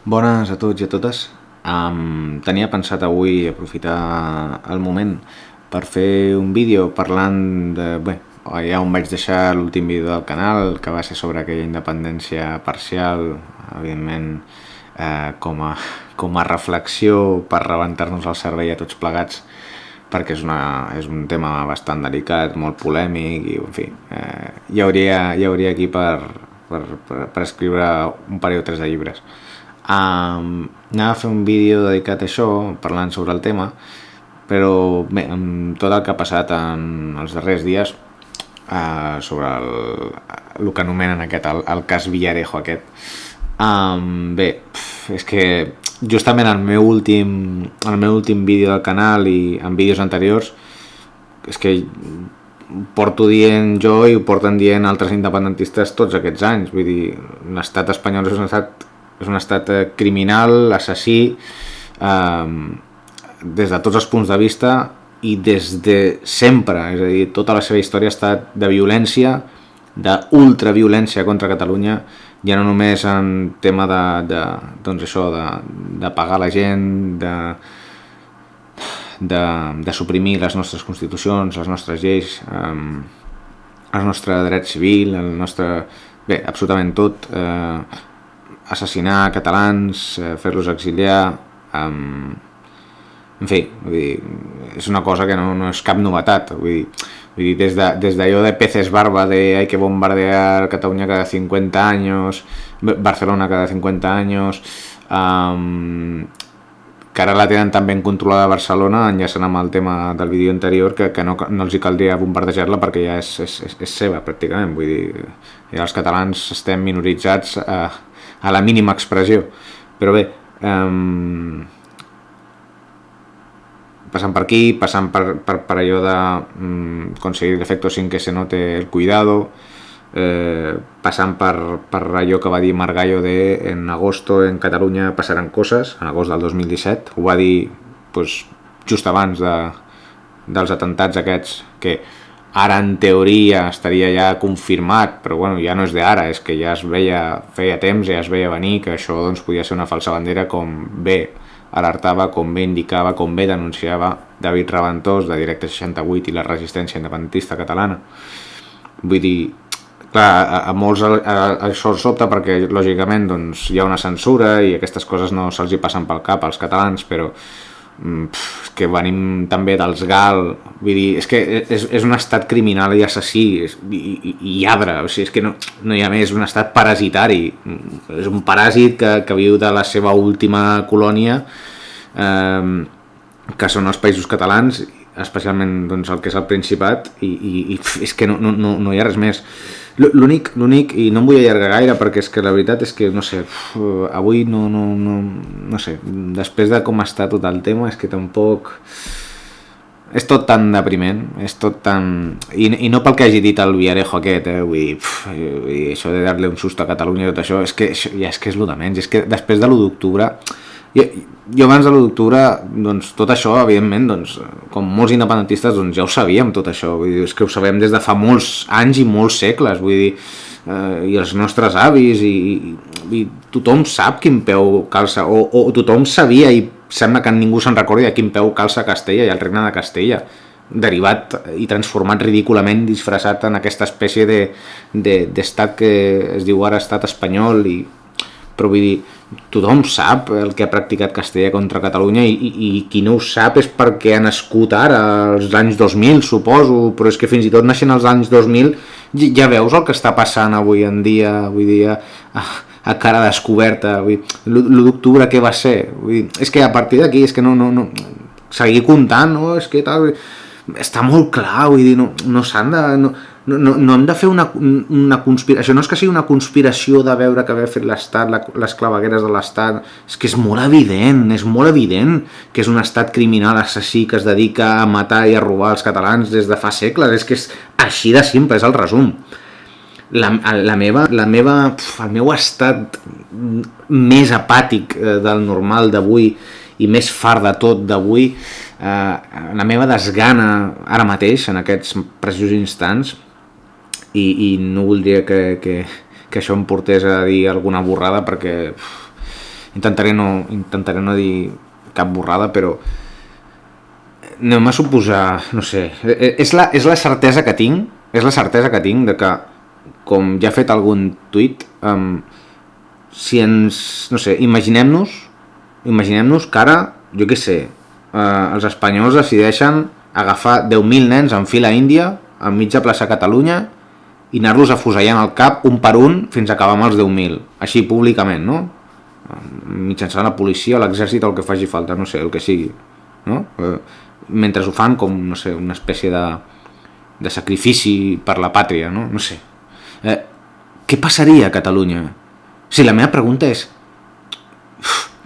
Bones a tots i a totes. Tenia pensat avui aprofitar el moment per fer un vídeo parlant de... Bé, allà on vaig deixar l'últim vídeo del canal, que va ser sobre aquella independència parcial, evidentment com a reflexió per rebentar-nos el cervell a tots plegats, perquè és un tema bastant delicat, molt polèmic i, en fi, hi hauria aquí per escriure un parell o tres de llibres. Anava a fer un vídeo dedicat a això, parlant sobre el tema, però bé, amb tot el que ha passat en els darrers dies sobre el que anomenen el cas Villarejo aquest, bé, és que justament el meu últim vídeo del canal i en vídeos anteriors és que porto dient jo i ho porten dient altres independentistes tots aquests anys. Vull dir, l'estat espanyol és un estat criminal, assassí, des de tots els punts de vista i des de sempre. És a dir, tota la seva història ha estat de violència, d'ultraviolència contra Catalunya, ja no només en tema de pagar la gent, de suprimir les nostres constitucions, les nostres lleis, el nostre dret civil, bé, absolutament tot, assassinar catalans, fer-los exiliar, en fi, vull dir, és una cosa que no és cap novetat. Vull dir, des d'allò de peces barba de hay que bombardear Cataluña cada 50 años, Barcelona cada 50 años, que ara la tenen tan ben controlada a Barcelona, enllaçant amb el tema del vídeo anterior, que no els hi caldria bombardejar-la perquè ja és seva pràcticament. Vull dir, ja els catalans estem minoritzats a la mínima expressió. Però bé, passant per aquí, passant per allò de conseguir el efecto sin que se note el cuidado, passant per allò que va dir Margallo de en agosto en Catalunya passaran coses, en agost del 2017, ho va dir just abans dels atemptats aquests, que ara en teoria estaria ja confirmat, però bueno, ja no és d'ara, és que ja es veia, feia temps, ja es veia venir que això doncs podia ser una falsa bandera, com bé alertava, com bé indicava, com bé denunciava David Raventós de Directe 68 i la resistència independentista catalana. Vull dir, clar, a molts això els sobta perquè lògicament doncs, hi ha una censura i aquestes coses no se'ls hi passen pel cap als catalans, però és que venim també dels GAL, vull dir, és que és un estat criminal i assassí i lladre, o sigui, és que no hi ha més, és un estat parasitari, és un paràsit que viu de la seva última colònia, que són els països catalans, especialment doncs, el que és el Principat, i és que no hi ha res més. L'únic, i no em vull allargar gaire perquè és que la veritat és que, no sé, avui no sé, després de com està tot el tema, és que tampoc... És tot tan depriment, és tot tan... I no pel que hagi dit el Villarejo aquest, vull dir, això de dar-li un susto a Catalunya i tot això, és que ja és que és lo de menys, és que després de l'1 d'octubre... Jo abans de l'1 d'octubre, doncs, tot això, evidentment, doncs, com molts independentistes, doncs, ja ho sabíem, tot això. Vull dir, és que ho sabem des de fa molts anys i molts segles, vull dir, i els nostres avis, i tothom sap quin peu calça, o tothom sabia, i sembla que ningú se'n recordi de quin peu calça Castella i el regne de Castella, derivat i transformat ridículament, disfressat en aquesta espècie d'estat que es diu ara estat espanyol, però vull dir, tothom sap el que ha practicat Castella contra Catalunya i qui no ho sap és perquè ha nascut ara, als anys 2000, suposo, però és que fins i tot naixent als anys 2000 ja veus el que està passant avui en dia, vull dir, a cara descoberta, vull dir, l'1 d'octubre què va ser? Vull dir, és que a partir d'aquí, és que no seguir comptant, no, és que tal, està molt clar, vull dir, no s'han de... No hem de fer una conspiració. Això no és que sigui una conspiració de veure que havia fet l'Estat, les clavegueres de l'Estat. És que és molt evident que és un estat criminal assassí que es dedica a matar i a robar els catalans des de fa segles. És que és així de simple, és el resum. El meu estat més apàtic del normal d'avui i més fart de tot d'avui, la meva desgana ara mateix, en aquests precisos instants, i no voldria que això em portés a dir alguna borrada perquè intentaré no dir cap borrada, però anem a suposar, no sé, és la certesa que tinc, de que, com ja he fet algun tuit, si ens, no sé, imaginem-nos que ara, jo què sé, els espanyols decideixen agafar 10.000 nens en fila índia enmig de plaça Catalunya i anar-los afusellant al cap un per un fins a acabar amb els 10.000, així públicament, no? Mitjançant la policia o l'exèrcit o el que faci falta, no sé, el que sigui, no? Mentre ho fan com, no sé, una espècie de sacrifici per la pàtria, no? No sé. Què passaria a Catalunya? Sí, la meva pregunta és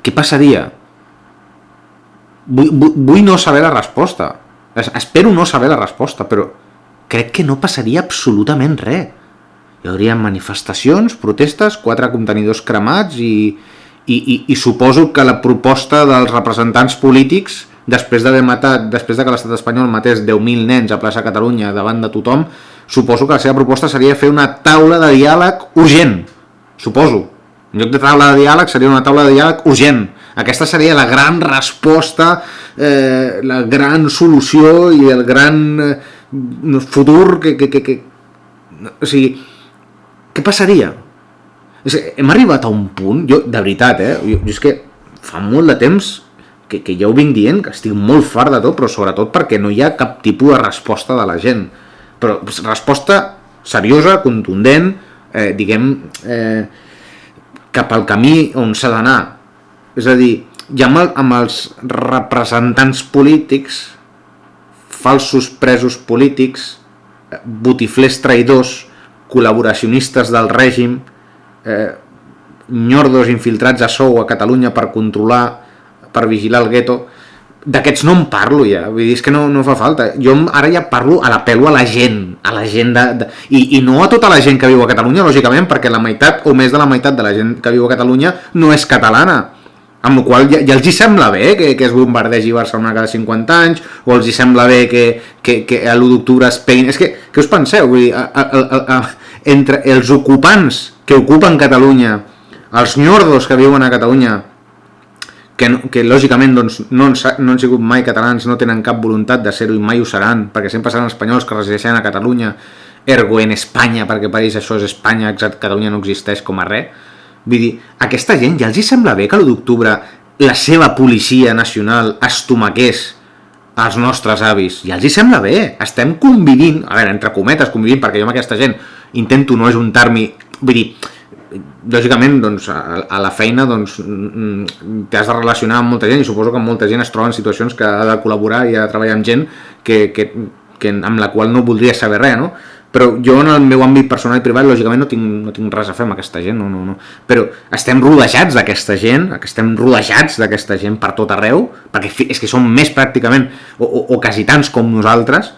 què passaria? Vull no saber la resposta. Espero no saber la resposta, però crec que no passaria absolutament res. Hi hauria manifestacions, protestes, 4 contenidors cremats i suposo que la proposta dels representants polítics, després que l'estat espanyol matés 10.000 nens a plaça Catalunya davant de tothom, suposo que la seva proposta seria fer una taula de diàleg urgent. Suposo. En lloc de taula de diàleg seria una taula de diàleg urgent. Aquesta seria la gran resposta, la gran solució i el gran futur que o sigui, què passaria? Hem arribat a un punt, jo, de veritat, jo és que fa molt de temps que ja ho vinc dient, que estic molt fart de tot, però sobretot perquè no hi ha cap tipus de resposta de la gent. Però resposta seriosa, contundent, cap al camí on s'ha d'anar. És a dir, ja amb els representants polítics, falsos presos polítics, botiflers traïdors, col·laboracionistes del règim, nyordos infiltrats a sou a Catalunya per controlar, per vigilar el gueto, d'aquests no en parlo ja, vull dir, és que no fa falta. Jo ara ja parlo, apel·lo a la gent i no a tota la gent que viu a Catalunya, lògicament, perquè la meitat o més de la meitat de la gent que viu a Catalunya no és catalana, amb la qual ja els hi sembla bé que es bombardegi Barcelona cada 50 anys, o els hi sembla bé que a l'1 d'octubre es peguin. És que, què us penseu? Vull dir, entre els ocupants que ocupen Catalunya, els nyordos que viuen a Catalunya, que lògicament doncs, no han sigut mai catalans, no tenen cap voluntat de ser-ho i mai ho seran, perquè sempre seran espanyols que resideixen a Catalunya, ergo en Espanya, perquè per ells això és Espanya, Catalunya no existeix com a res. Vull dir, a aquesta gent ja els hi sembla bé que l'1 d'octubre la seva policia nacional estomaqués als nostres avis. Ja els hi sembla bé. Estem convivint, a veure, entre cometes convivint, perquè jo amb aquesta gent intento no ajuntar-m'hi, vull dir, lògicament, doncs, a la feina doncs, t'has de relacionar amb molta gent i suposo que molta gent es troba en situacions que ha de col·laborar i ha de treballar amb gent amb la qual no voldria saber res, no? Però jo en el meu àmbit personal i privat lògicament no tinc res a fer amb aquesta gent, no. Però estem rodejats d'aquesta gent per tot arreu, perquè és que són més pràcticament o quasi tants com nosaltres,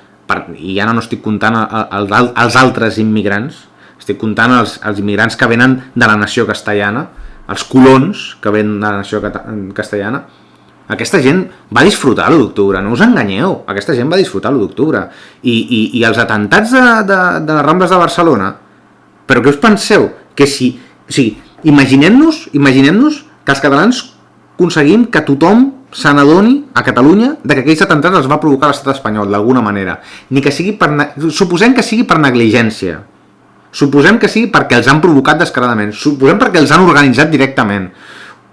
i ja no estic comptant els altres immigrants, estic comptant els immigrants que venen de la nació castellana, els colons que venen de la nació castellana. Aquesta gent va disfrutar l'1 d'octubre, no us enganyeu, aquesta gent va disfrutar l'1 d'octubre. I els atentats de les Rambles de Barcelona, però què us penseu? Que si, o sigui, imaginem-nos que els catalans aconseguim que tothom se n'adoni a Catalunya de que aquells atentats els va provocar l'estat espanyol d'alguna manera. Suposem que sigui per negligència, suposem que sigui perquè els han provocat descaradament, suposem perquè els han organitzat directament,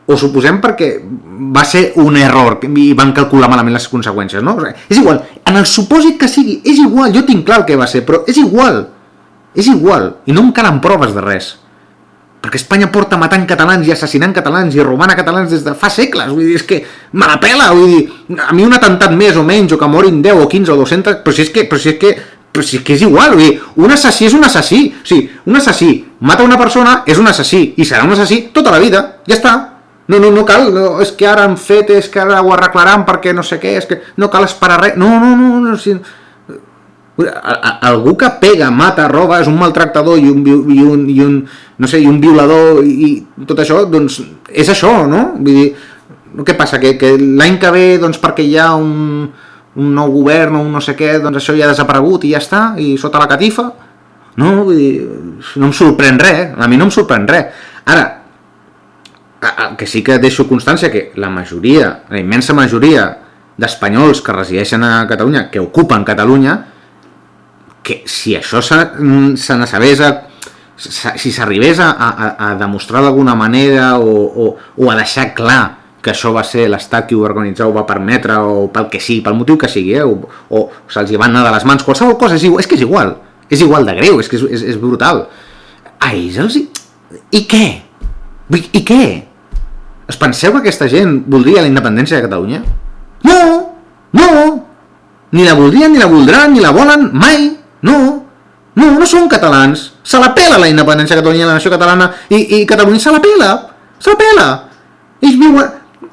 o suposem perquè va ser un error i van calcular malament les conseqüències, no? O sigui, és igual, en el supòsit que sigui, és igual, jo tinc clar el que va ser, però és igual, i no em calen proves de res, perquè Espanya porta matant catalans i assassinant catalans i robant a catalans des de fa segles, vull dir, és que me la pela, vull dir, a mi un atemptat més o menys, o que morin 10 o 15 o 200, però si és que és igual, vull dir, un assassí és un assassí, o sigui, un assassí mata una persona, és un assassí, i serà un assassí tota la vida, ja està. No cal, és que ara han fet, és que ara ho arreglaran perquè no sé què, és que no cal esperar res, no, algú que pega, mata, roba, és un maltractador i un violador i tot això, doncs és això, no? Vull dir, què passa, que l'any que ve, doncs perquè hi ha un nou govern o un no sé què, doncs això ja ha desaparegut i ja està, i sota la catifa? No, vull dir, no em sorprèn res, a mi no em sorprèn res. Ara, que sí que deixo constància que la immensa majoria d'espanyols que resideixen a Catalunya, que ocupen Catalunya, que si això se n'assabés, si s'arribés a demostrar d'alguna manera o a deixar clar que això va ser l'Estat qui ho va organitzar, ho va permetre, o pel que sigui, pel motiu que sigui, o se'ls hi van anar de les mans, qualsevol cosa, és que és igual de greu, és que és brutal. A ells I què? I què? Es penseu que aquesta gent voldria la independència de Catalunya? No! Ni la voldrien, ni la voldran, ni la volen, mai! No són catalans. Se la pela la independència de Catalunya, la nació catalana, i Catalunya se la pela. Ells viuen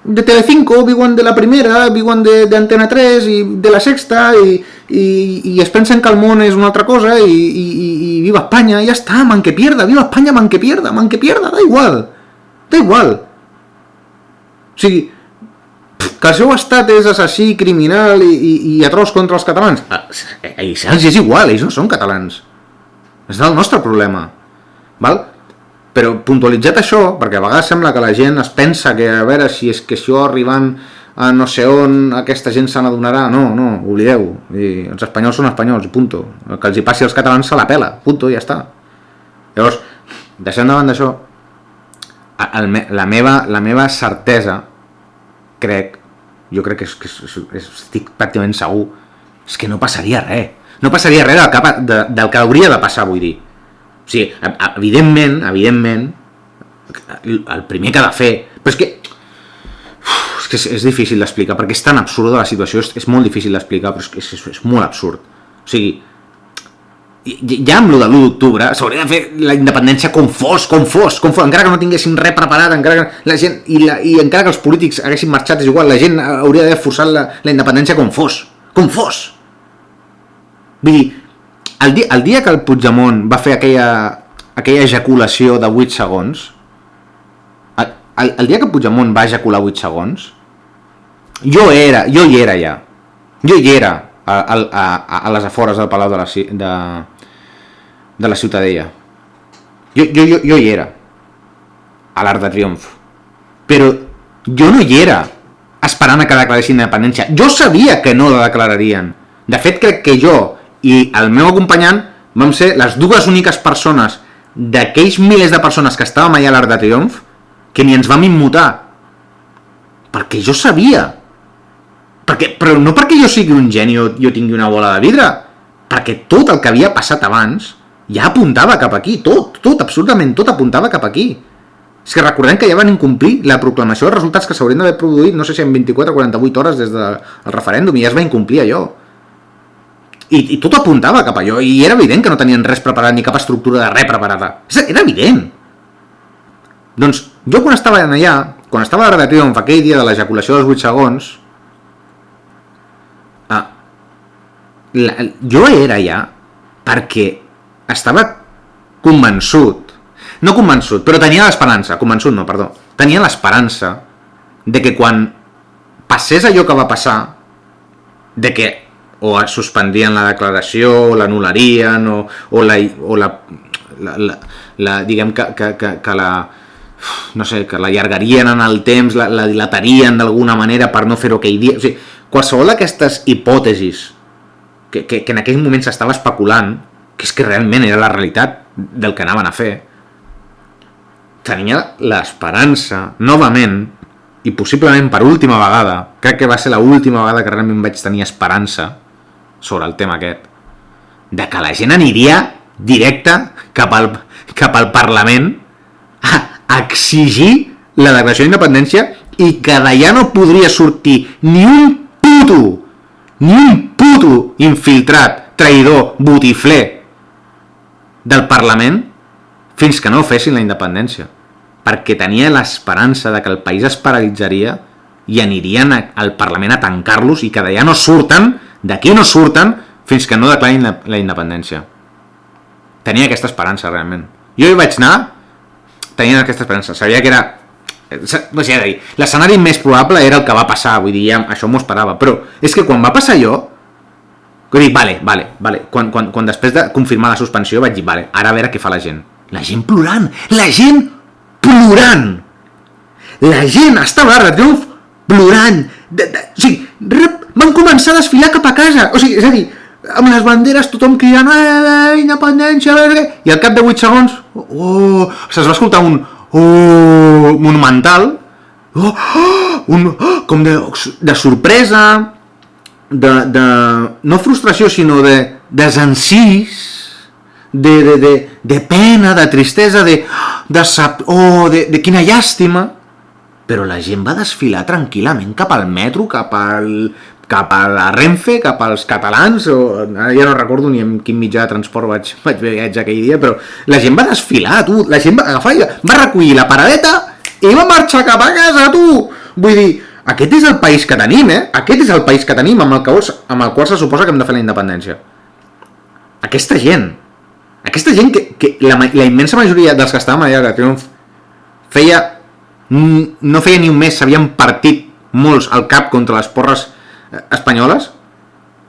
de Telecinco, viuen de la primera, viuen de Antena 3 i de la Sexta, i es pensen que el món és una altra cosa, i viva Espanya, ja està, man que pierda, viva Espanya, man que pierda, da igual. O sigui, que el seu estat és assassí, criminal i atroç contra els catalans, a ells és igual, ells no són catalans. És el nostre problema, val? Però puntualitzat això, perquè a vegades sembla que la gent es pensa que a veure si és que això arribant a no sé on aquesta gent se n'adonarà, no, oblideu, i els espanyols són espanyols, punto. El que els hi passi als catalans se la pela, punto, ja està. Llavors, deixant davant d'això, la meva certesa, jo crec que estic pràcticament segur, és que no passaria res. No passaria res del que hauria de passar, vull dir. O sigui, evidentment, el primer que ha de fer... Però és que és difícil d'explicar, perquè és tan absurda la situació, és molt difícil d'explicar, però és molt absurd. O sigui, ja amb lo de l'1 d'octubre s'hauria de fer la independència com fos, encara que no tinguessin res preparat, encara que la gent, i encara que els polítics haguessin marxat, és igual, la gent hauria d'haver forçat la independència com fos. Vull dir, el dia que el Puigdemont va fer aquella ejaculació de 8 segons, el dia que Puigdemont va ejacular 8 segons, jo hi era ja. Jo hi era a les afores del Palau de la Ciutadella. Jo hi era a l'Arc de Triomf. Però jo no hi era esperant que declaressin independència. Jo sabia que no la declararien. De fet, crec que jo i el meu acompanyant vam ser les dues úniques persones d'aquells milers de persones que estàvem allà a l'Arc de Triomf que ni ens vam immutar, perquè jo sabia, però no perquè jo sigui un geni o jo tingui una bola de vidre, perquè tot el que havia passat abans ja apuntava cap aquí, tot, absolutament tot apuntava cap aquí. És que recordem que ja van incomplir la proclamació dels resultats que s'haurien d'haver produït, no sé si en 24 o 48 hores des del referèndum, i ja es va incomplir allò. I tot apuntava cap allò, i era evident que no tenien res preparat, ni cap estructura de res preparada. Era evident. Doncs jo quan estava allà, quan estava a l'Arc de Triomf aquell dia de l'ejaculació dels 8 segons, jo era allà perquè estava però tenia l'esperança, tenia l'esperança de que quan passés allò que va passar, de que o es suspendien la declaració, o l'anul·larien, o diguem que la no sé, que l'allargarien en el temps, la dilatarien d'alguna manera per no fer-ho aquell dia. O sigui, qualsevol d'aquestes hipòtesis que en aquell moment s'estava especulant, que és que realment era la realitat del que anaven a fer, tenia l'esperança, novament, i possiblement per última vegada, crec que va ser l'última vegada que realment vaig tenir esperança sobre el tema aquest, de que la gent aniria directe cap al Parlament a exigir la declaració d'independència i que d'allà no podria sortir ni un puto infiltrat, traïdor, botifler del Parlament fins que no fessin la independència, perquè tenia l'esperança de que el país es paralitzaria i anirien al Parlament a tancar-los i que d'allà no surten, d'aquí no surten fins que no declarin la independència. Tenia aquesta esperança realment. Jo hi vaig anar tenint aquesta esperança, sabia que era, no sé, l'escenari més probable era el que va passar, vull dir, ja això m'ho esperava, però és que quan va passar allò, vull dir, vale, quan després de confirmar la suspensió vaig dir, vale, ara a veure què fa la gent plorant, la gent estava a l'Arc de Triomf plorant, o sigui, van començar a desfilar cap a casa, o sigui, és a dir, amb les banderes tothom cridant independència, i al cap de 8 segons se'ls va escoltar un monumental, com de sorpresa, de no frustració sinó de desencís, de pena, de tristesa, de quina llàstima, però la gent va desfilar tranquil·lament cap al metro, cap a la Renfe, cap als catalans, ja no recordo ni en quin mitjà de transport vaig viatjar aquell dia, però la gent va desfilar, tu, la gent va agafar i va recollir la paradeta i va marxar cap a casa, tu! Vull dir, aquest és el país que tenim, aquest és el país que tenim amb el qual se suposa que hem de fer la independència. Aquesta gent que la immensa majoria dels que estàvem allà a Triomf no feia ni un mes s'havien partit molts al cap contra les porres espanyoles,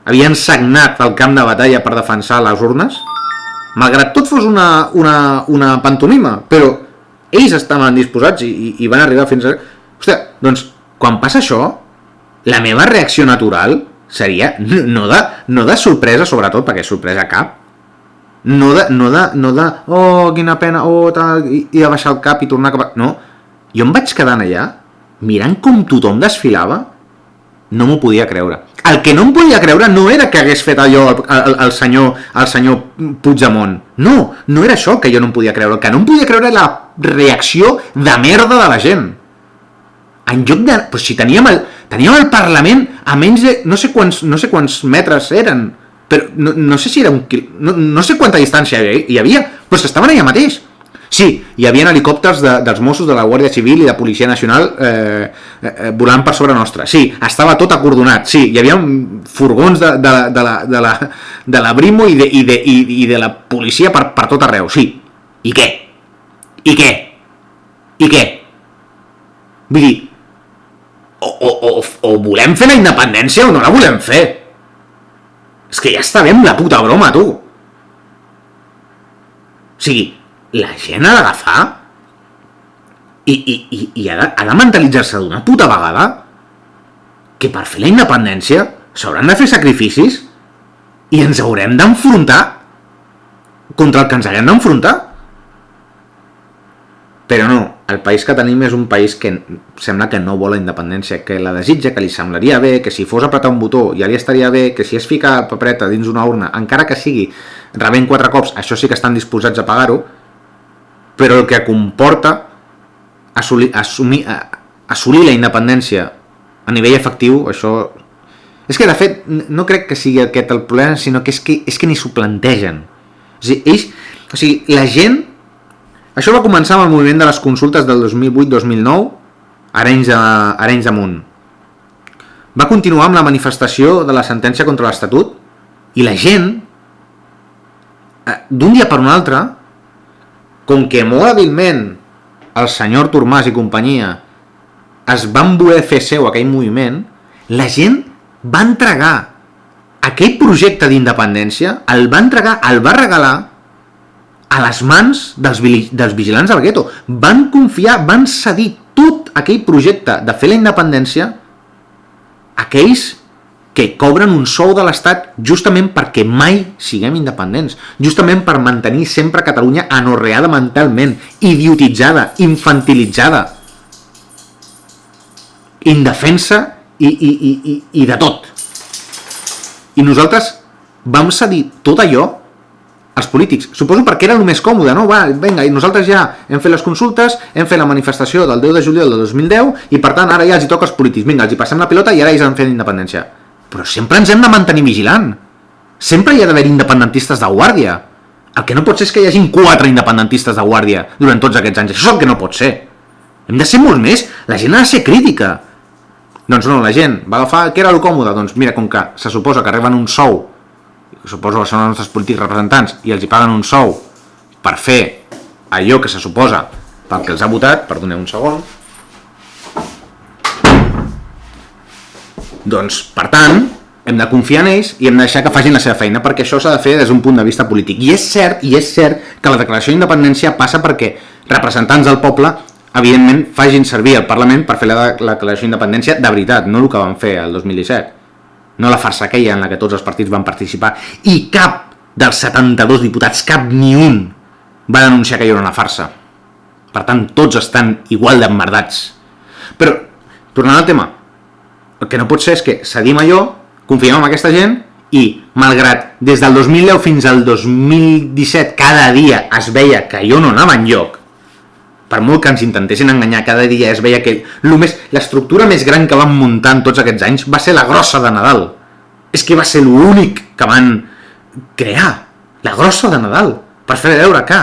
havien sagnat el camp de batalla per defensar les urnes, malgrat tot fos una pantomima, però ells estaven disposats i van arribar fins a... Hòstia, doncs, quan passa això, la meva reacció natural seria no de sorpresa, sobretot, perquè sorpresa cap, no de quina pena, tal, i de baixar el cap i tornar cap a... No, jo em vaig quedant allà, mirant com tothom desfilava, no m'ho podia creure. El que no em podia creure no era que hagués fet allò el senyor Puigdemont. No era això que jo no em podia creure. El que no em podia creure era la reacció de merda de la gent. En lloc de... Pues si teníem el Parlament a menys de... No sé quants metres eren, però no sé si era no sé quanta distància hi havia, però que estaven allà mateix. Sí, hi havia helicòpters dels Mossos, de la Guàrdia Civil i de Policia Nacional volant per sobre nostra. Sí, estava tot acordonat. Sí, hi havia furgons de la Brimo i de la policia per tot arreu. Sí. I què? Vull dir, o volem fer la independència o no la volem fer. És que ja està bé amb la puta broma, tu. O sigui, la gent ha d'agafar i ha de mentalitzar-se d'una puta vegada que per fer la independència s'hauran de fer sacrificis i ens haurem d'enfrontar contra el que ens haguem d'enfrontar. Però no, el país que tenim és un país que sembla que no vol la independència, que la desitja, que li semblaria bé, que si fos apretar un botó ja li estaria bé, que si es fica la papereta dins una urna, encara que sigui rebent 4 cops, això sí que estan disposats a pagar-ho, però el que comporta assolir la independència a nivell efectiu, això... És que, de fet, no crec que sigui aquest el problema, sinó que és que ni s'ho plantegen. O sigui, la gent... Això va començar amb el moviment de les consultes del 2008-2009, Arenys amunt. Va continuar amb la manifestació de la sentència contra l'Estatut, i la gent, d'un dia per un altre, com que molt hàbilment el senyor Artur Mas i companyia es van voler fer seu aquell moviment, la gent va entregar aquell projecte d'independència, el va regalar a les mans dels vigilants del gueto. Van confiar, van cedir tot aquell projecte de fer la independència a aquells que cobren un sou de l'Estat justament perquè mai siguem independents, justament per mantenir sempre Catalunya anorreada mentalment, idiotitzada, infantilitzada, indefensa i de tot. I nosaltres vam cedir tot allò als polítics, suposo perquè era el més còmode, no? Va, vinga, i nosaltres ja hem fet les consultes, hem fet la manifestació del 10 de juliol del 2010 i per tant ara ja els hi toca als polítics, vinga, els hi passem la pilota i ara ells han fet independència. Però sempre ens hem de mantenir vigilant. Sempre hi ha d'haver independentistes de guàrdia. El que no pot ser és que hi hagin 4 independentistes de guàrdia durant tots aquests anys. Això és el que no pot ser. Hem de ser molt més. La gent ha de ser crítica. Doncs no, la gent va agafar... Què era el còmode? Doncs mira, com que se suposa que reben un sou, suposo que són els nostres polítics representants, i els hi paguen un sou per fer allò que se suposa pel que els ha votat, perdoneu un segon, doncs, per tant, hem de confiar en ells i hem de deixar que facin la seva feina, perquè això s'ha de fer des d'un punt de vista polític. I és cert que la declaració d'independència passa perquè representants del poble evidentment, facin servir el Parlament per fer la declaració d'independència de veritat, no el que van fer el 2017. No la farsa aquella en la que tots els partits van participar i cap dels 72 diputats, cap ni un, va denunciar que hi era una farsa. Per tant, tots estan igual d'emmerdats. Però, tornant al tema, el que no pot ser és que cedim allò, confiem en aquesta gent i, malgrat des del 2010 fins al 2017 cada dia es veia que jo no anava enlloc, per molt que ens intentessin enganyar, cada dia es veia que l'estructura més gran que van muntar en tots aquests anys va ser la grossa de Nadal. És que va ser l'únic que van crear, la grossa de Nadal, per fer veure que...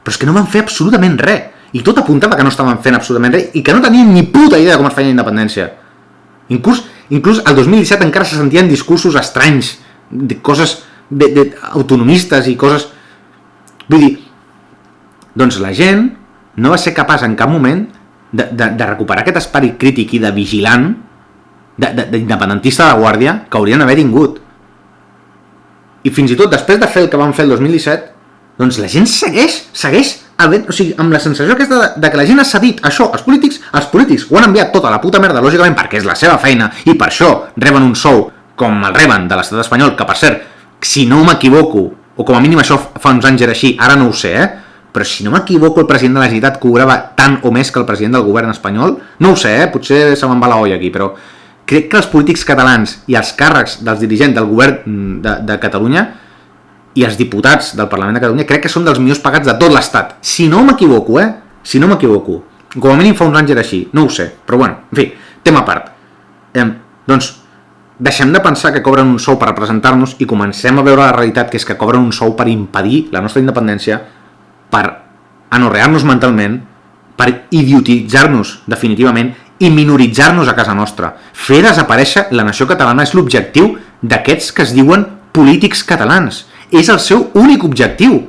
Però és que no van fer absolutament res. I tot apuntava que no estaven fent absolutament res i que no tenien ni puta idea de com es feia la independència. Inclús el 2017 encara se sentien discursos estranys, de coses autonomistes i coses... Vull dir, doncs la gent no va ser capaç en cap moment de recuperar aquest esperit crític i de vigilant, d'independentista de guàrdia, que haurien d'haver tingut. I fins i tot després de fer el que van fer el 2017, doncs la gent segueix havent, o sigui, amb la sensació aquesta de que la gent ha cedit això, els polítics ho han enviat tota la puta merda, lògicament, perquè és la seva feina, i per això reben un sou com el reben de l'estat espanyol, que per cert, si no m'equivoco, o com a mínim això fa uns anys era així, ara no ho sé, però si no m'equivoco el president de la Generalitat cobrava tant o més que el president del govern espanyol, no ho sé, potser se me'n va la olla aquí, però crec que els polítics catalans i els càrrecs dels dirigents del govern de Catalunya i els diputats del Parlament de Catalunya crec que són dels millors pagats de tot l'estat. Si no m'equivoco, si no m'equivoco. Com a mínim fa uns anys era així, no ho sé. Però bueno, en fi, tema a part. Doncs deixem de pensar que cobren un sou per representar-nos i comencem a veure la realitat, que és que cobren un sou per impedir la nostra independència, per anorrear-nos mentalment, per idiotitzar-nos definitivament i minoritzar-nos a casa nostra. Fer desaparèixer la nació catalana és l'objectiu d'aquests que es diuen polítics catalans. És el seu únic objectiu,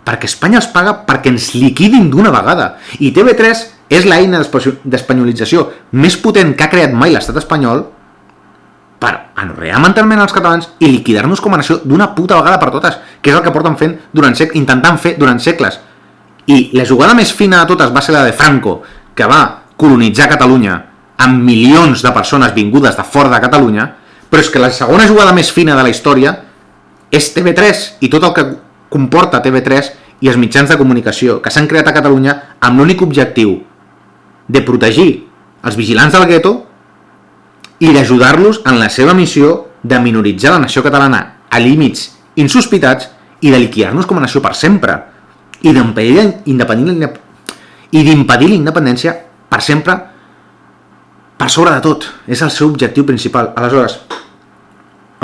perquè Espanya els paga perquè ens liquidin d'una vegada. I TV3 és l'eina d'espanyolització més potent que ha creat mai l'estat espanyol per anorrear mentalment els catalans i liquidar-nos com a nació d'una puta vegada per totes, que és el que porten fent intentant fer durant segles. I la jugada més fina de totes va ser la de Franco, que va colonitzar Catalunya amb milions de persones vingudes de fora de Catalunya, però és que la segona jugada més fina de la història és TV3 i tot el que comporta TV3 i els mitjans de comunicació que s'han creat a Catalunya amb l'únic objectiu de protegir els vigilants del gueto i d'ajudar-los en la seva missió de minoritzar la nació catalana a límits insospitats i de liquidar-nos com a nació per sempre i d'impedir la independència per sempre per sobre de tot. És el seu objectiu principal. Aleshores,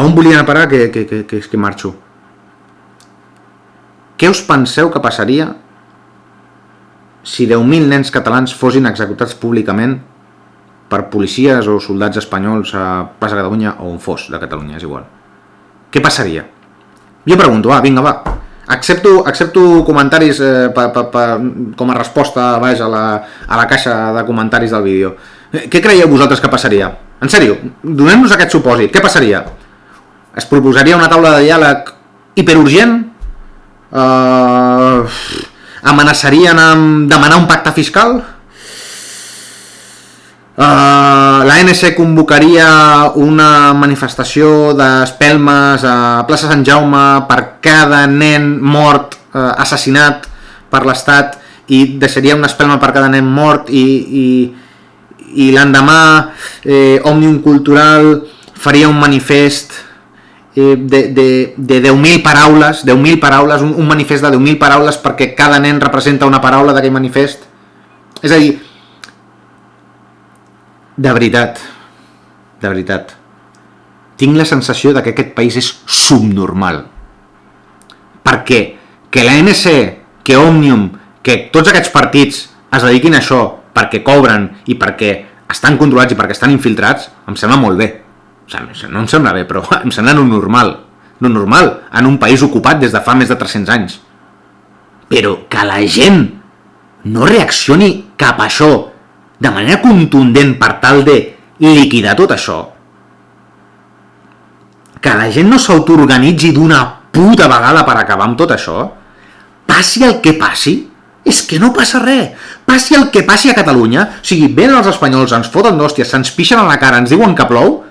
on volia parar que marxo? Què us penseu que passaria si 10.000 nens catalans fossin executats públicament per policies o soldats espanyols a Plaça Catalunya o on fos de Catalunya, és igual? Què passaria? Jo pregunto, vinga, va. Accepto comentaris com a resposta baix a la caixa de comentaris del vídeo. Què creieu vosaltres que passaria? En sèrio, donem-nos aquest supòsit. Què passaria? Es proposaria una taula de diàleg hiperurgent? Amenaçarien amb demanar un pacte fiscal? L'ANC convocaria una manifestació d'espelmes a plaça Sant Jaume per cada nen mort assassinat per l'Estat i deixaria una espelma per cada nen mort i l'endemà Òmnium Cultural faria un manifest de 10.000 paraules, un manifest de 10.000 paraules perquè cada nen representa una paraula d'aquell manifest. És a dir, de veritat, tinc la sensació de que aquest país és subnormal. Perquè que l'ANC, que Òmnium, que tots aquests partits es dediquin a això perquè cobren i perquè estan controlats i perquè estan infiltrats, em sembla molt bé. O sigui, no em sembla bé, però em sembla normal en un país ocupat des de fa més de 300 anys. Però que la gent no reaccioni cap a això de manera contundent per tal de liquidar tot això, que la gent no s'autoorganitzi d'una puta vegada per acabar amb tot això, passi el que passi, és que no passa res. passi el que passi a Catalunya, o sigui, venen els espanyols, ens foten d'hòsties, se'ns pixen a la cara, ens diuen que plou,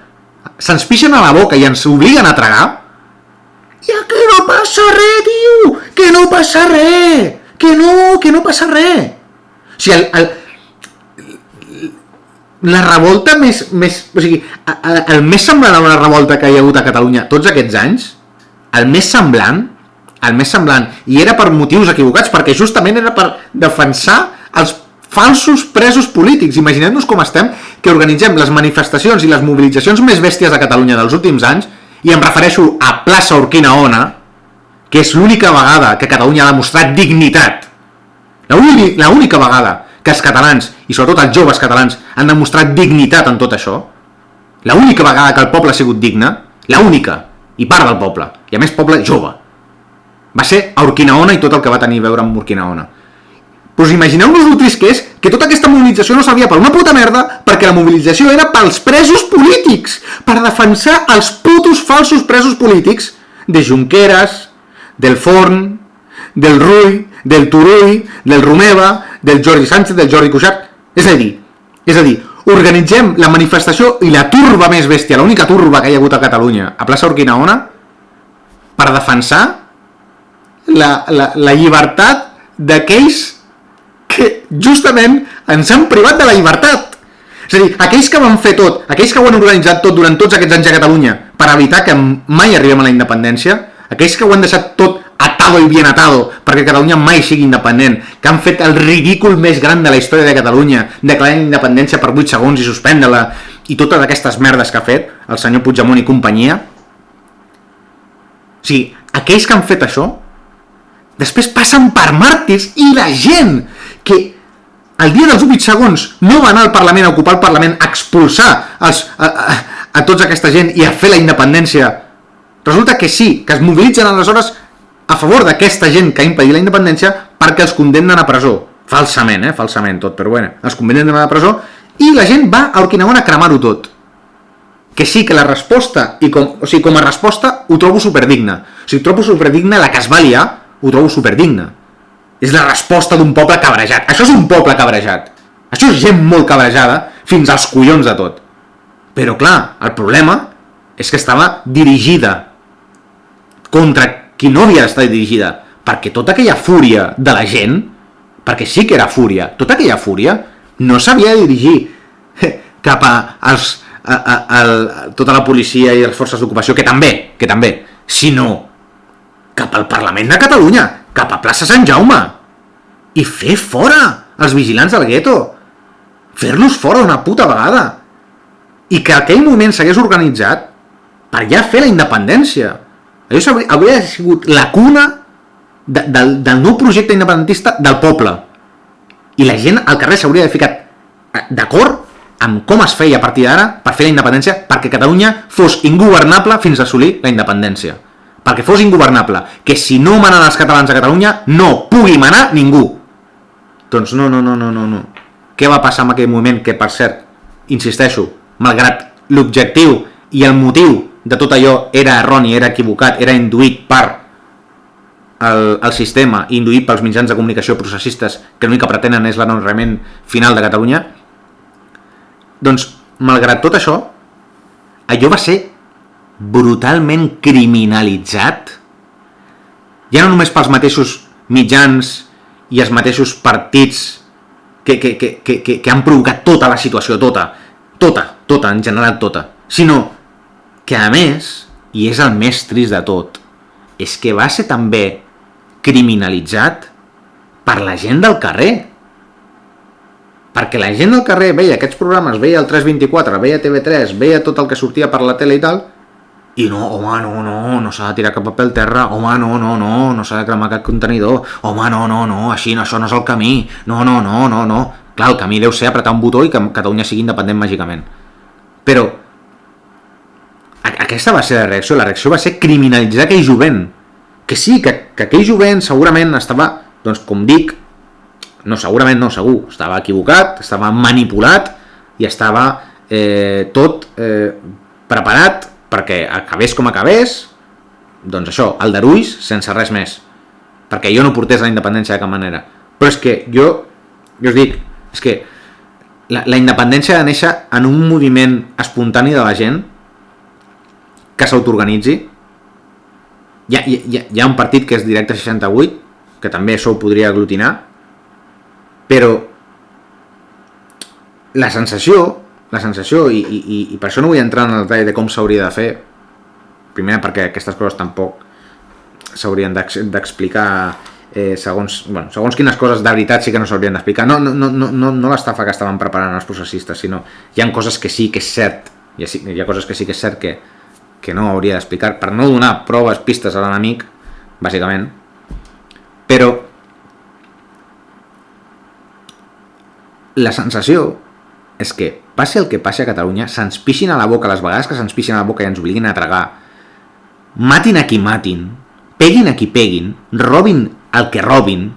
se'ns pixen a la boca i ens obliguen a tragar, i que no passa res, tio, que no passa res, que no passa res. O sigui, la revolta més, o sigui, el més semblant a una revolta que hi ha hagut a Catalunya tots aquests anys, el més semblant, i era per motius equivocats, perquè justament era per defensar els falsos presos polítics. Imaginem-nos com estem, que organitzem les manifestacions i les mobilitzacions més bèsties de Catalunya dels últims anys, i em refereixo a plaça Urquinaona, que és l'única vegada que Catalunya ha demostrat dignitat. L'única vegada que els catalans, i sobretot els joves catalans, han demostrat dignitat en tot això, l'única vegada que el poble ha sigut digne, l'única, i part del poble, i a més poble jove, va ser a Urquinaona i tot el que va tenir a veure amb Urquinaona. Però imagineu-vos el trist que és que tota aquesta mobilització no servia per una puta merda, perquè la mobilització era pels presos polítics, per defensar els putos falsos presos polítics de Junqueras, del Forn, del Rull, del Turull, del Romeva, del Jordi Sánchez, del Jordi Cuixart. És a dir, organitzem la manifestació i la turba més bèstia, l'única turba que hi ha hagut a Catalunya, a plaça Urquinaona, per defensar la llibertat d'aquells que justament ens han privat de la llibertat. És a dir, aquells que van fer tot, aquells que ho han organitzat tot durant tots aquests anys a Catalunya per evitar que mai arribem a la independència, aquells que ho han deixat tot atado i bien atado perquè Catalunya mai sigui independent, que han fet el ridícul més gran de la història de Catalunya, declarant independència per 8 segons i suspendre-la, i totes aquestes merdes que ha fet el senyor Puigdemont i companyia. O sigui, aquells que han fet això després passen per màrtirs, i la gent que el dia dels 8 segons no va anar al Parlament a ocupar el Parlament, a expulsar a tota aquesta gent i a fer la independència, resulta que sí, que es mobilitzen aleshores a favor d'aquesta gent que ha impedit la independència perquè els condemnen a presó. Falsament tot, però bueno, els condemnen a presó i la gent va a Urquinaona a cremar-ho tot. Que sí, que la resposta, com a resposta, ho trobo superdigna. O sigui, trobo superdigna la que es va liar, ho trobo superdigna. És la resposta d'un poble cabrejat. Això és un poble cabrejat. Això és gent molt cabrejada, fins als collons de tot. Però clar, el problema és que estava dirigida contra qui no havia d'estar dirigida, perquè tota aquella fúria de la gent, perquè sí que era fúria, tota aquella fúria no s'havia de dirigir cap a tota la policia i les forces d'ocupació, que també, sinó cap al Parlament de Catalunya, cap a plaça Sant Jaume, i fer fora els vigilants del gueto, fer-los fora d'una puta vegada, i que aquell moment s'hagués organitzat per ja fer la independència. Això hauria sigut la cuna del nou projecte independentista del poble. I la gent al carrer s'hauria de ficar d'acord amb com es feia a partir d'ara per fer la independència, perquè Catalunya fos ingovernable fins a assolir la independència. Perquè fos ingovernable. Que si no manen els catalans a Catalunya, no pugui manar ningú. Doncs no. Què va passar en aquell moment que, per cert, insisteixo, malgrat l'objectiu i el motiu de tot allò era erroni, era equivocat, era induït per el sistema, induït pels mitjans de comunicació processistes que l'únic que pretenen és l'enronament final de Catalunya, doncs, malgrat tot això, allò va ser brutalment criminalitzat, ja no només pels mateixos mitjans i els mateixos partits que han provocat tota la situació, tota, en general tota, sinó que a més, i és el més trist de tot, és que va ser també criminalitzat per la gent del carrer. Perquè la gent del carrer veia aquests programes, veia el 324, veia TV3, veia tot el que sortia per la tele i tal, i no s'ha de tirar cap paper al terra, home, no s'ha de cremar cap contenidor, home, no, així, això no és el camí, no. Clar, el camí deu ser apretar un botó i que Catalunya sigui independent màgicament. Però aquesta va ser la reacció va ser criminalitzar aquell jovent, que sí, que aquell jovent segurament estava, doncs com dic, segur, estava equivocat, estava manipulat i estava tot preparat perquè acabés com acabés, doncs això, aldarulls sense res més, perquè jo no portés la independència de cap manera. Però és que jo Jo us dic, és que la independència ha de néixer en un moviment espontani de la gent que s'autoorganitzi. Hi ha un partit que és Directe 68, que també això ho podria aglutinar, però la sensació, i per això no vull entrar en el detall de com s'hauria de fer, primer perquè aquestes coses tampoc s'haurien d'explicar segons quines coses de veritat sí que no s'haurien d'explicar, no l'estafa que estaven preparant els processistes, sinó hi ha coses que sí que és cert, hi ha coses que sí que és cert que no hauria d'explicar per no donar proves, pistes a l'enemic, bàsicament. Però la sensació és que passi el que passi a Catalunya, se'ns pixin a la boca les vegades que se'ns pixin a la boca i ens obliguin a tragar, matin a qui matin, peguin a qui peguin, robin el que robin,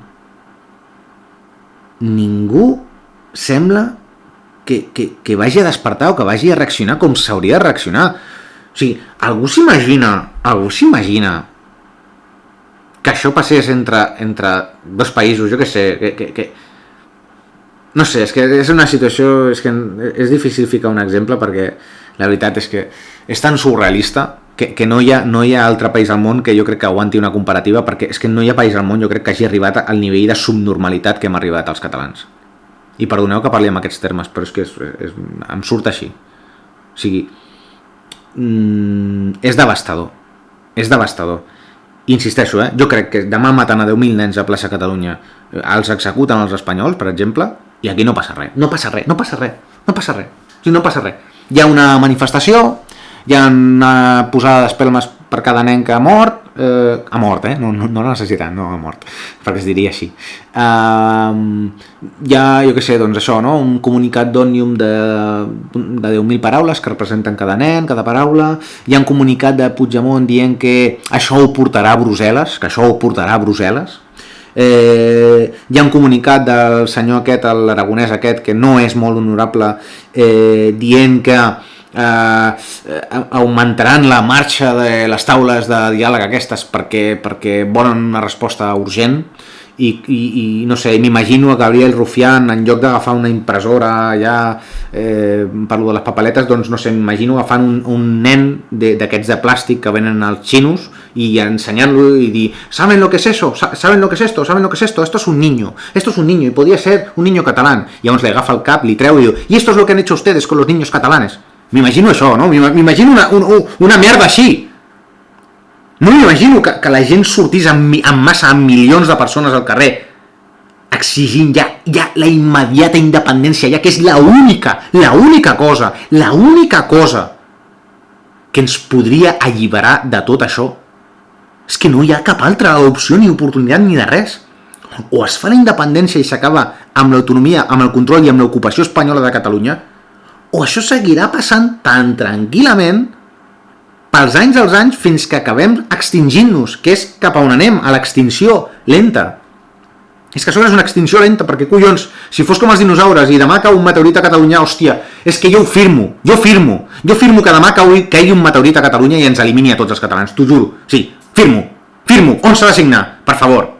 ningú sembla que vagi a despertar o que vagi a reaccionar com s'hauria de reaccionar. O sigui, algú s'imagina que això passés entre dos països, jo què sé, que no sé, és que és una situació, és que és difícil ficar un exemple perquè la veritat és que és tan surrealista que no hi ha altre país al món que jo crec que aguanti una comparativa, perquè és que no hi ha país al món jo crec que hagi arribat al nivell de subnormalitat que hem arribat els catalans. I perdoneu que parli en aquests termes, però és que em surt així. O sigui, és devastador. Insisteixo, jo crec que demà maten a 10.000 nens a plaça Catalunya, els executen els espanyols, per exemple, i aquí no passa res. No passa res. O sigui, no passa res. Hi ha una manifestació, hi ha una posada d'espelmes per cada nen que ha mort, no necessitant, no ha mort, perquè es diria així. Hi ha, jo què sé, doncs això, no? Un comunicat d'Òmnium de 10.000 paraules que representen cada nen, cada paraula. Hi ha un comunicat de Puigdemont dient que això ho portarà a Brussel·les, hi ha un comunicat del senyor aquest, l'aragonès aquest, que no és molt honorable, dient que augmentaran la marxa de les taules de diàleg aquestes perquè volen una resposta urgent i no sé, m'imagino a Gabriel Rufián en lloc d'agafar una impressora allà per lo de les papeletes, doncs no sé, m'imagino agafant un nen d'aquests de plàstic que venen als xinos i ensenyant-lo i dir, ¿saben lo que es eso? ¿Saben lo que es esto? ¿Saben lo que es esto? Esto es un niño y podría ser un niño catalán. I llavors li agafa el cap, li treu i diu, y esto es lo que han hecho ustedes con los niños catalanes. M'imagino això, no? M'imagino una merda així. No m'imagino que la gent sortís en massa, amb milions de persones al carrer, exigint ja la immediata independència, ja que és l'única cosa que ens podria alliberar de tot això. És que no hi ha cap altra opció ni oportunitat ni de res. O es fa la independència i s'acaba amb l'autonomia, amb el control i amb l'ocupació espanyola de Catalunya, o això seguirà passant tan tranquil·lament pels anys als anys fins que acabem extingint-nos, que és cap a on anem, a l'extinció lenta. És que això és una extinció lenta, perquè collons, si fos com els dinosaures i demà cau un meteorit a Catalunya, hòstia, és que jo firmo que demà caigui un meteorit a Catalunya i ens elimini a tots els catalans, t'ho juro, sí, firmo, on s'ha de signar? Per favor,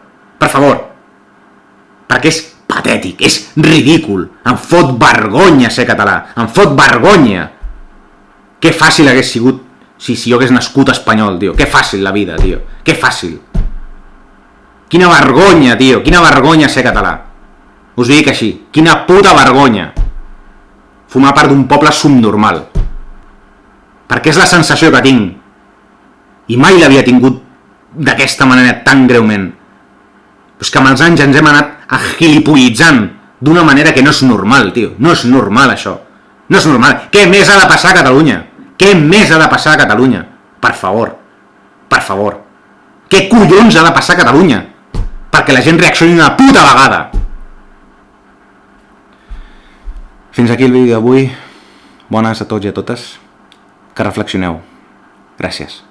perquè és patètic, és ridícul, em fot vergonya ser català, em fot vergonya. Que fàcil hagués sigut si jo hagués nascut espanyol, tio, que fàcil la vida, tio, que fàcil. Quina vergonya, tio, quina vergonya ser català. Us dic així, quina puta vergonya. Formar part d'un poble subnormal. Perquè és la sensació que tinc. I mai l'havia tingut d'aquesta manera tan greument. Però és que amb els anys ens hem anat agilipollitzant d'una manera que no és normal, tio. No és normal, això. No és normal. Què més ha de passar a Catalunya? Per favor. Què collons ha de passar a Catalunya? Perquè la gent reaccioni una puta vegada. Fins aquí el vídeo d'avui. Bones a tots i a totes. Que reflexioneu. Gràcies.